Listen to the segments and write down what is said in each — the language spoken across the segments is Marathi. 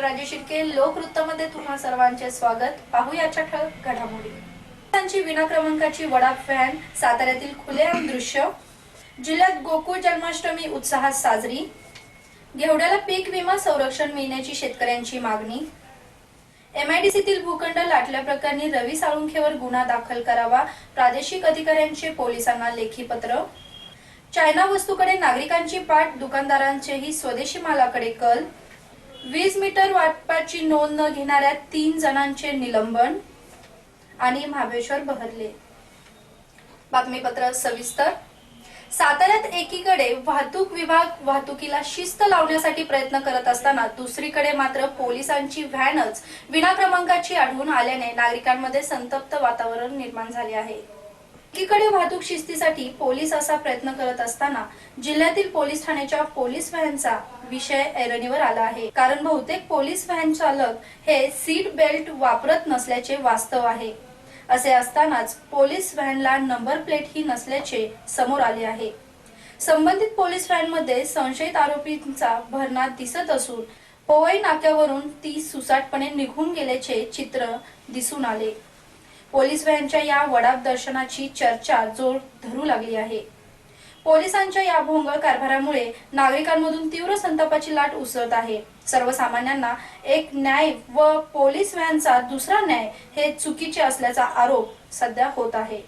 राजे शिर्के लोकवृत्तमध्ये तुम्हा सर्वांचे स्वागत। पाहूयाच्या ठळक घडामोडी। त्यांची विना क्रमांकाची वडाप व्हॅन साताऱ्यातील खुलेआम दृश्य। जिल्ह्यात गोकुळ जन्माष्टमी उत्साहात साजरी। घेवड्याला पीक विमा संरक्षण मिळण्याची शेतकऱ्यांची मागणी। एमआयडीसीतील भूखंड लाटल्याप्रकरणी रवी साळुंखेवर गुन्हा दाखल करावा, प्रादेशिक अधिकाऱ्यांचे पोलिसांना लेखी पत्र। चायना वस्तूकडे नागरिकांची पाठ, दुकानदारांचेही स्वदेशी मालाकडे कल। 20 मीटर वाटपाची नोंद न घेणाऱ्या 3 जणांचे निलंबन। आणि महाबळेश्वर बहरले। बातमीपत्र सविस्तर। साताऱ्यात एकीकडे वाहतूक विभाग वाहतुकीला शिस्त लावण्यासाठी प्रयत्न करत असताना दुसरीकडे मात्र पोलिसांची व्हॅनच विना क्रमांकाची आढळून आल्याने नागरिकांमध्ये संतप्त वातावरण निर्माण झाले आहे। एकीकडे वाहतूक शिस्तीसाठी पोलीस असा प्रयत्न करत असताना जिल्ह्यातील पोलीस ठाण्याच्या पोलीस व्हॅनचा विषय ऐरणीवर आला आहे। कारण बहुतेक पोलीस व्हॅन चालक हे सीट बेल्ट वापरत नसल्याचे वास्तव आहे। असे असतानाच पोलीस व्हॅनला नंबर प्लेट ही नसल्याचे समोर आले आहे। संबंधित पोलीस व्हॅनमध्ये संशयित आरोपींचा भरणा दिसत असून पोवई नाक्यावरून ती सुसाटपणे निघून गेल्याचे चित्र दिसून आले। पोलीस व्हॅनच्या या वडाप दर्शनाची चर्चा जोर धरू लागली आहे। पोलिसांच्या या भोंगळ कारभारामुळे नागरिकांमधून तीव्र संतापाची लाट उसळत आहे। सर्वसामान्यांना एक न्याय व पोलीस व्हॅनचा दुसरा न्याय हे चुकीचे असल्याचा आरोप सध्या होत आहे।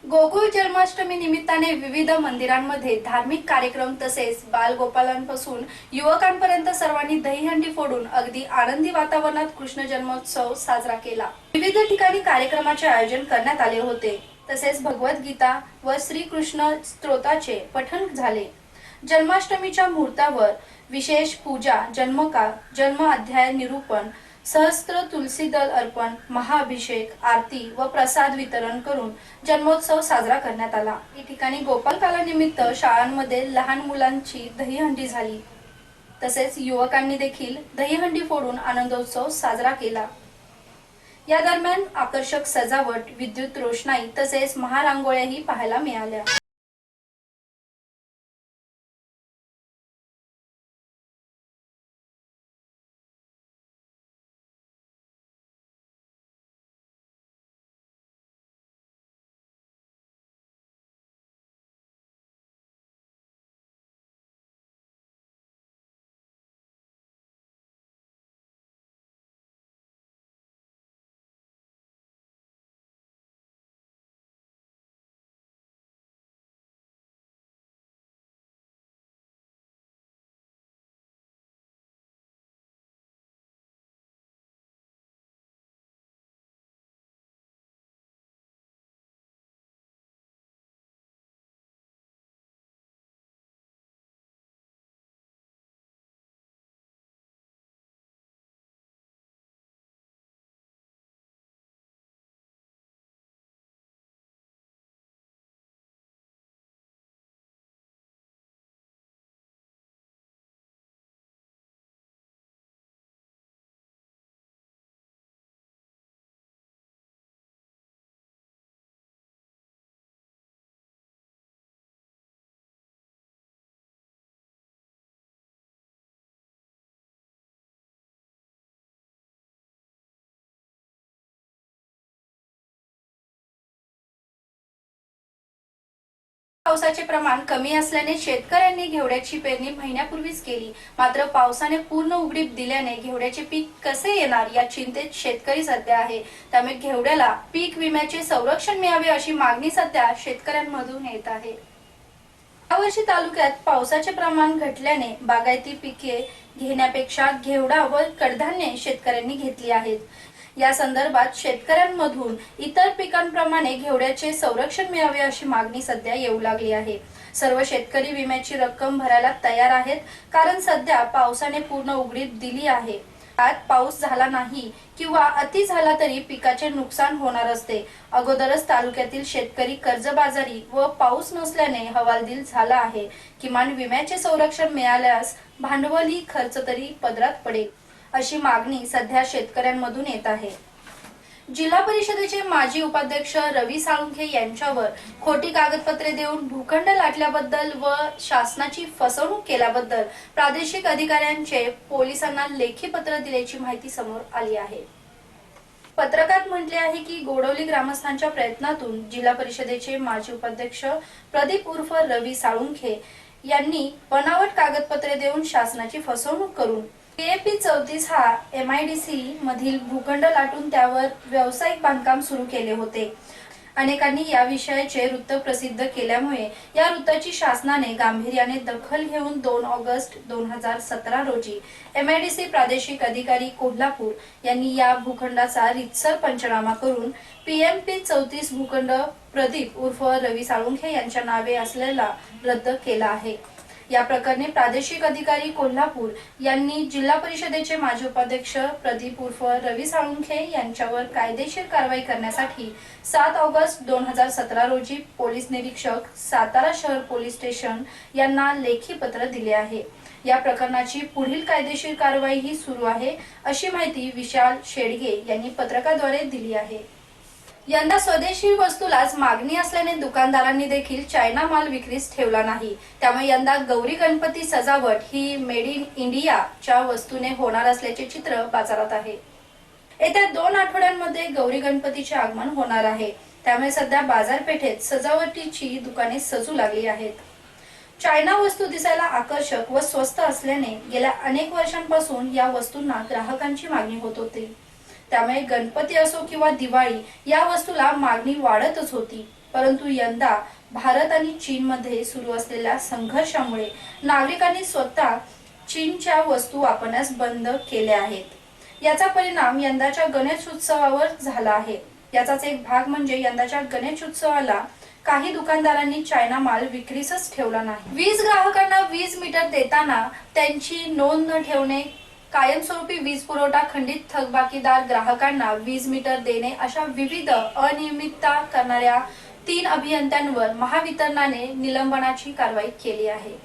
गोकुळ जन्माष्टमी निमित्ताने विविध मंदिरांमध्ये धार्मिक कार्यक्रम तसेच बालगोपालांपासून युवकांपर्यंत सर्वांनी दहीहंडी फोडून अगदी आनंदी वातावरणात कृष्ण जन्मोत्सव साजरा केला। विविध ठिकाणी कार्यक्रमाचे आयोजन करण्यात आले होते। तसेच भगवद्गीता व श्रीकृष्ण स्तोत्राचे पठण झाले। जन्माष्टमीच्या मुहूर्तावर विशेष पूजा, जन्मकाळ, जन्म अध्याय निरूपण, सहस्त्र तुलसी दल अर्पण, महाअभिषेक, आरती व प्रसाद वितरण करून जन्मोत्सव साजरा करण्यात आला। या ठिकाणी गोपालकालानिमित्त शाळांमध्ये लहान मुलांची दहीहंडी झाली। तसेच युवकांनी देखील दहीहंडी फोडून आनंदोत्सव साजरा केला। या दरम्यान आकर्षक सजावट, विद्युत रोषणाई तसेच महारांगोळ्याही पाहायला मिळाल्या। पावसाचे प्रमाण कमी असल्याने शेतकऱ्यांनी घेवड्याची पेरणी महिन्यापूर्वीच केली। मात्र पावसाने पूर्ण उघडीप दिल्याने घेवड्याचे पीक कसे येणार या चिंतेत शेतकरी सध्या आहे। त्यामुळे घेवड्याला पीक विम्याचे संरक्षण मिळावे अशी मागणी सध्या शेतकऱ्यांमधून येत आहे। यावर्षी तालुक्यात पावसाचे प्रमाण घटल्याने बागायती पिके घेण्यापेक्षा घेवडा व कडधान्ये शेतकऱ्यांनी घेतली आहेत। या संदर्भात शेतकऱ्यांमधून इतर पिकांप्रमाणे घेवड्याचे संरक्षण मिळावे अशी मागणी सध्या येऊ लागली आहे। सर्व शेतकरी विम्याची रक्कम भरायला तयार आहेत, कारण सध्या पावसाने पूर्ण उघडीप दिली आहे। आज पाऊस झाला नाही किंवा अति झाला तरी पिकाचे नुकसान होणार असते। अगोदरच तालुक्यातील शेतकरी कर्जबाजारी व पाऊस नसल्याने हवालदिल झाला आहे। किमान विम्याचे संरक्षण मिळाल्यास भांडवली खर्च तरी पदरात पडेल अशी मागणी सध्या शेतकऱ्यांमधून येत आहे। जिल्हा परिषदेचे माजी उपाध्यक्ष रवी साळुंखे यांच्यावर खोटी कागदपत्रे देऊन भूखंड लाटल्याबद्दल व शासनाची फसवणूक केल्याबद्दल प्रादेशिक अधिकाऱ्यांचे पोलिसांना लेखी पत्र दिल्याची माहिती समोर आली आहे। पत्रकात म्हटले आहे की गोडवली ग्रामस्थांच्या प्रयत्नातून जिल्हा परिषदेचे माजी उपाध्यक्ष प्रदीप उर्फ रवी साळुंखे यांनी बनावट कागदपत्रे देऊन शासनाची फसवणूक करून KAP 34 हा MIDC मधील भूखंड लाटून त्यावर व्यावसायिक बांधकाम सुरू केले होते। अनेकांनी या विषयाचे वृत्त प्रसिद्ध केल्यामुळे या वृत्ताची शासनाने गांभीर्याने दखल घेऊन 2 ऑगस्ट 2017 रोजी MIDC प्रादेशिक अधिकारी कोल्हापूर यांनी या भूखंडाचा रीतसर पंचनामा करून PMP 34 भूखंड प्रदीप उर्फ रवी साळुंखे यांच्या नावे असलेला रद्द केला आहे। या प्रकरणी प्रादेशिक अधिकारी कोल्हापूर यांनी जिल्हा परिषदेचे माजी उपाध्यक्ष प्रदीप उर्फ रवी साळुंखे यांच्यावर कायदेशीर कारवाई करण्यासाठी 7 ऑगस्ट 2017 रोजी पोलीस निरीक्षक सातारा शहर पोलीस स्टेशन यांना लेखी पत्र दिले आहे। या प्रकरणाची पुढील कायदेशीर कारवाई ही सुरू आहे, अशी माहिती विशाल शेडगे यांनी पत्रकाद्वारे दिली आहे। यंदा स्वदेशी वस्तूलाच मागणी असल्याने दुकानदारांनी देखील चायना माल विक्रीस ठेवला नाही। त्यामुळे यंदा गौरी गणपती सजावट ही मेड इन इंडियाच्या वस्तूने होणार असल्याचे चित्र बाजारात आहे। येत्या 2 आठवड्यांमध्ये गौरी गणपतीचे आगमन होणार आहे। त्यामुळे सध्या बाजारपेठेत सजावटीची दुकाने सजू लागली आहेत। चायना वस्तू दिसायला आकर्षक व स्वस्त असल्याने गेल्या अनेक वर्षांपासून या वस्तूंना ग्राहकांची मागणी होत होती। त्यामुळे गणपती असो किंवा दिवाळी या वस्तूला मागणी वाढतच होती। परंतु यंदा भारत आणि चीन मध्ये सुरू असलेल्या संघर्षामुळे नागरिकांनी स्वतः चीनच्या वस्तू वापरण्यास बंद केल्या आहेत। याचा परिणाम यंदाच्या गणेश उत्सवावर झाला आहे। याचाच एक भाग म्हणजे यंदाच्या गणेश उत्सवाला काही दुकानदारांनी चायना माल विक्रीसच ठेवला नाही। वीज ग्राहकांना वीज मीटर देताना त्यांची नोंद न ठेवणे, कायमस्वरूपी वीज पुरवठा खंडित, थकबाकीदार ग्राहकांना वीज मीटर देणे अशा विविध अनियमितता करणाऱ्या 3 अभियंत्यांवर महावितरणाने निलंबनाची कारवाई केली आहे।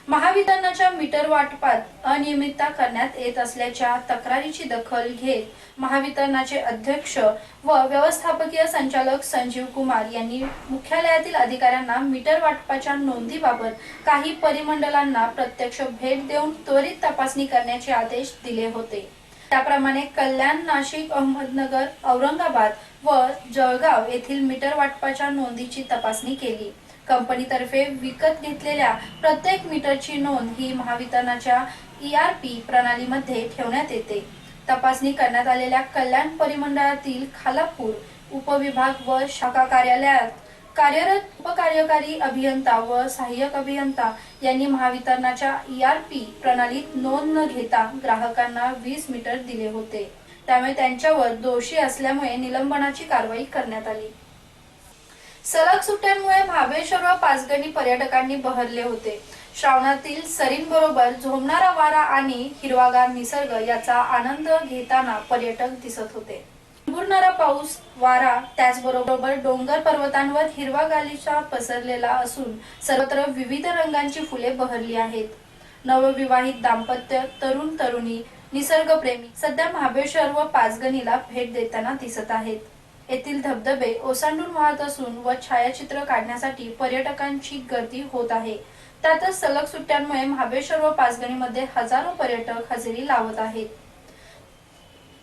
महावितरणाच्या मीटर वाटपात अनियमितता करण्यात येत असल्याच्या तक्रारीची दखल घेत महावितरणाचे अध्यक्ष व व्यवस्थापकीय संचालक संजीव कुमार यांनी मुख्यालयातील अधिकाऱ्यांना मीटर वाटपाच्या नोंदीबाबत काही परिमंडळांना प्रत्यक्ष भेट देऊन त्वरित तपासणी करण्याचे आदेश दिले होते। त्याप्रमाणे कल्याण, नाशिक, अहमदनगर, औरंगाबाद व जळगाव येथील मीटर वाटपाच्या नोंदीची तपासणी केली। कंपनीतर्फे विकत घेतलेल्या प्रत्येक मीटरची नोंद ही महावितरणाच्या ERP प्रणालीमध्ये ठेवण्यात येते। तपासणी करण्यात आलेल्या कल्याण परिमंडळातील खालापूर उपविभाग व शाखा कार्यालयात कार्यरत उपकार्यकारी अभियंता व सहाय्यक अभियंता यांनी महावितरणाच्या ERP प्रणालीत नोंद न घेता ग्राहकांना वीज मीटर दिले होते। त्यामुळे त्यांच्यावर दोषी असल्यामुळे निलंबनाची कारवाई करण्यात आली। सलग सुट्ट्यांमुळे महाबळेश्वर व पाचगणी पर्यटकांनी बहरले होते। श्रावणातील सरींबरोबर झोमणारा वारा आणि हिरवागार निसर्ग याचा आनंद घेताना पर्यटक दिसत होते। बुरणारा पाऊस, वारा, त्याचबरोबर डोंगर पर्वतांवर हिरवा गालिचा पसरलेला असून सर्वत्र विविध रंगांची फुले बहरली आहेत। नवविवाहित दाम्पत्य, तरुण तरुणी, निसर्गप्रेमी सध्या महाबळेश्वर व पाचगणीला भेट देताना दिसत आहेत। येथील धबधबे ओसांडून वाहत असून व छायाचित्र काढण्यासाठी पर्यटकांची गर्दी होत आहे। त्यातच सलग सुट्ट्यांमुळे महाबळेश्वर व पाचगणीमध्ये हजारो पर्यटक हजेरी लावत आहेत।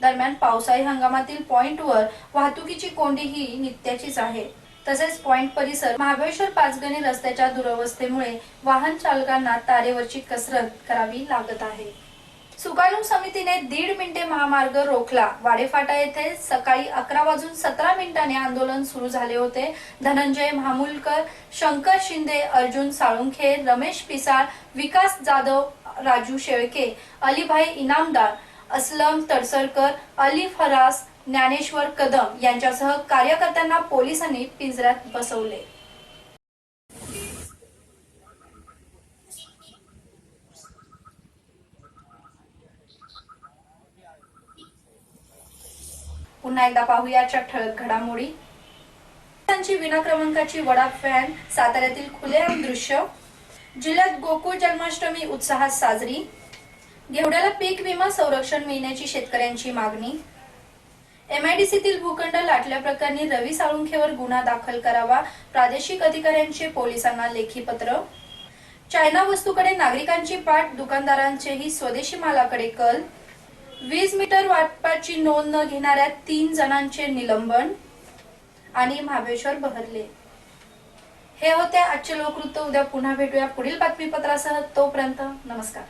दरम्यान पावसाळी हंगामातील पॉइंटवर वाहतुकीची कोंडी ही नित्याचीच आहे। तसेच पॉइंट परिसर महाबळेश्वर पाचगणी रस्त्याच्या दुरवस्थेमुळे वाहन चालकांना तारेवरची कसरत करावी लागत आहे। सुकाणू समितीने 1.5 मिनिटे महामार्ग रोखला। वाडेफाटा येथे सकाळी 11:17 आंदोलन सुरू झाले होते। धनंजय महामुलकर, शंकर शिंदे, अर्जुन साळुंखे, रमेश पिसाळ, विकास जाधव, राजू शेळके, अलीभाई इनामदार, असलम तडसरकर, अली फरास, ज्ञानेश्वर कदम यांच्यासह कार्यकर्त्यांना पोलिसांनी पिंजऱ्यात बसवले। पुन्हा एकदा पाहूयाच्या ठळक घडामोडी। विना क्रमांकाची वडाप व्हॅन साताऱ्यातील खुलेआम दृश्य। जिल्ह्यात गोकुळ जन्माष्टमी उत्साहात साजरी। घेवड्याला पीक विमा संरक्षण मिळण्याची शेतकऱ्यांची मागणी। MIDCतील भूखंड लाटल्या प्रकरणी रवी साळुंखेवर गुन्हा दाखल करावा, प्रादेशिक अधिकाऱ्यांचे पोलिसांना लेखी पत्र. चायना वस्तूकडे नागरिकांची पाठ, दुकानदारांचेही स्वदेशी मालाकडे कल. वीज मीटर वाटपाची नोंद न घेणाऱ्या 3 जणांचे निलंबन. आणि महाबळेश्वर बहरले. हे होते आजचे लोकवृत्त. उद्या पुन्हा भेटूया पुढील बातमीपत्रासह. तोपर्यंत नमस्कार.